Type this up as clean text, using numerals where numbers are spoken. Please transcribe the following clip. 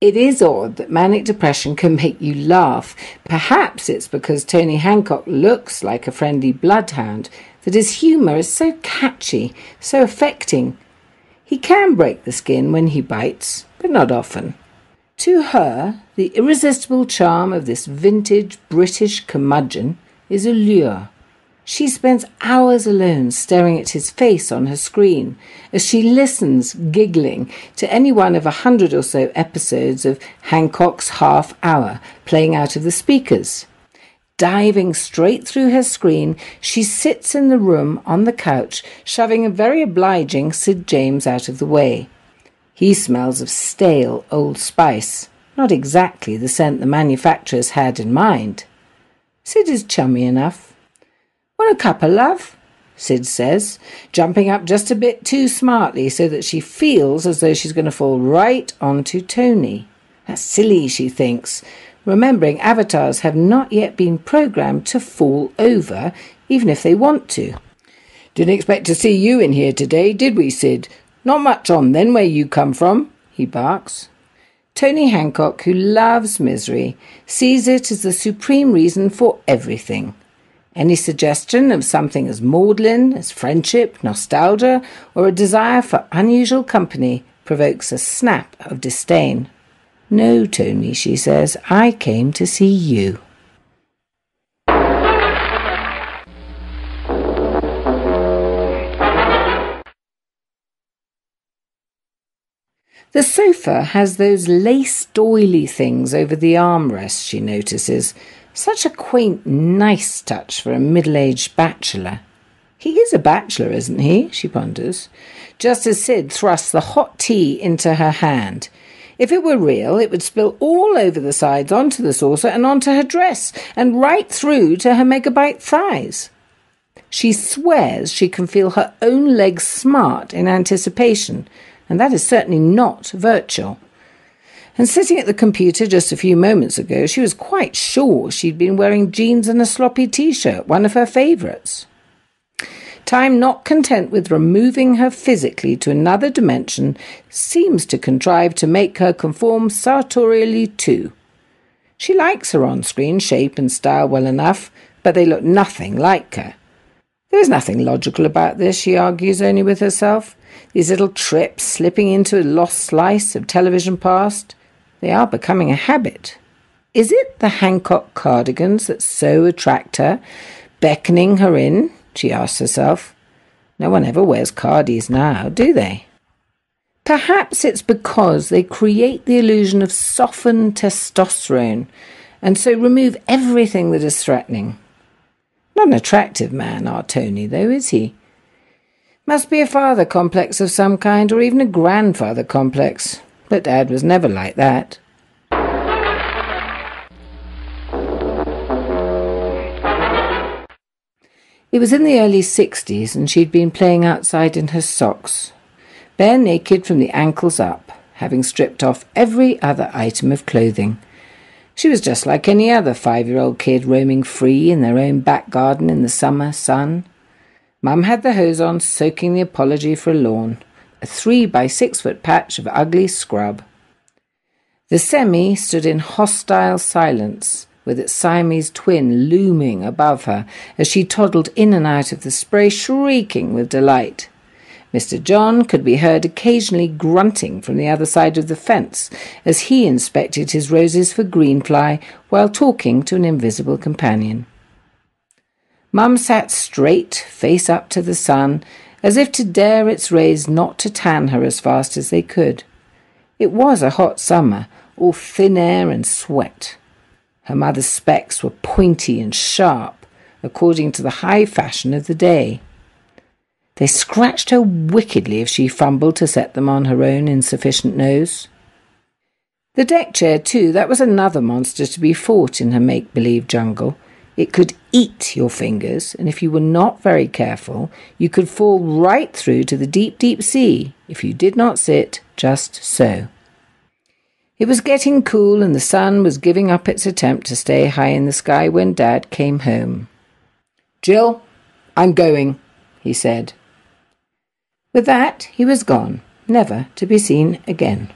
It is odd that manic depression can make you laugh. Perhaps it's because Tony Hancock looks like a friendly bloodhound that his humour is so catchy, so affecting. He can break the skin when he bites, but not often. To her, the irresistible charm of this vintage British curmudgeon is a lure. She spends hours alone staring at his face on her screen as she listens, giggling, to any one of 100 or so episodes of Hancock's Half Hour playing out of the speakers. Diving straight through her screen, she sits in the room on the couch, shoving a very obliging Sid James out of the way. He smells of stale Old Spice, not exactly the scent the manufacturers had in mind. Sid is chummy enough. "Want a cuppa, love?" Sid says, jumping up just a bit too smartly so that she feels as though she's going to fall right onto Tony. That's silly, she thinks, remembering avatars have not yet been programmed to fall over, even if they want to. "Didn't expect to see you in here today, did we, Sid? Not much on then where you come from," he barks. Tony Hancock, who loves misery, sees it as the supreme reason for everything. Any suggestion of something as maudlin as friendship, nostalgia, or a desire for unusual company provokes a snap of disdain. "No, Tony," she says, "I came to see you." The sofa has those lace doily things over the armrests, she notices. Such a quaint, nice touch for a middle-aged bachelor. He is a bachelor, isn't he? She ponders, just as Sid thrusts the hot tea into her hand. If it were real, it would spill all over the sides onto the saucer and onto her dress, and right through to her megabyte thighs. She swears she can feel her own legs smart in anticipation, and that is certainly not virtual. And sitting at the computer just a few moments ago, she was quite sure she'd been wearing jeans and a sloppy t-shirt, one of her favourites. Time, not content with removing her physically to another dimension, seems to contrive to make her conform sartorially too. She likes her on-screen shape and style well enough, but they look nothing like her. There is nothing logical about this, she argues only with herself. These little trips slipping into a lost slice of television past, they are becoming a habit. Is it the Hancock cardigans that so attract her, beckoning her in? She asks herself. No one ever wears cardis now, do they? Perhaps it's because they create the illusion of softened testosterone, and so remove everything that is threatening. Not an attractive man, our Tony, though, is he? Must be a father complex of some kind, or even a grandfather complex. But Dad was never like that. It was in the early 60s, and she'd been playing outside in her socks, bare naked from the ankles up, having stripped off every other item of clothing. She was just like any other 5-year-old kid roaming free in their own back garden in the summer sun. Mum had the hose on, soaking the apology for a lawn, a 3 by 6 foot patch of ugly scrub. The semi stood in hostile silence, with its Siamese twin looming above her as she toddled in and out of the spray, shrieking with delight. Mr. John could be heard occasionally grunting from the other side of the fence as he inspected his roses for greenfly while talking to an invisible companion. Mum sat straight, face up to the sun, as if to dare its rays not to tan her as fast as they could. It was a hot summer, all thin air and sweat. Her mother's specs were pointy and sharp, according to the high fashion of the day. They scratched her wickedly if she fumbled to set them on her own insufficient nose. The deck chair, too, that was another monster to be fought in her make-believe jungle. It could eat your fingers, and if you were not very careful, you could fall right through to the deep, deep sea if you did not sit just so. It was getting cool, and the sun was giving up its attempt to stay high in the sky when Dad came home. "Jill, I'm going," he said. With that, he was gone, never to be seen again.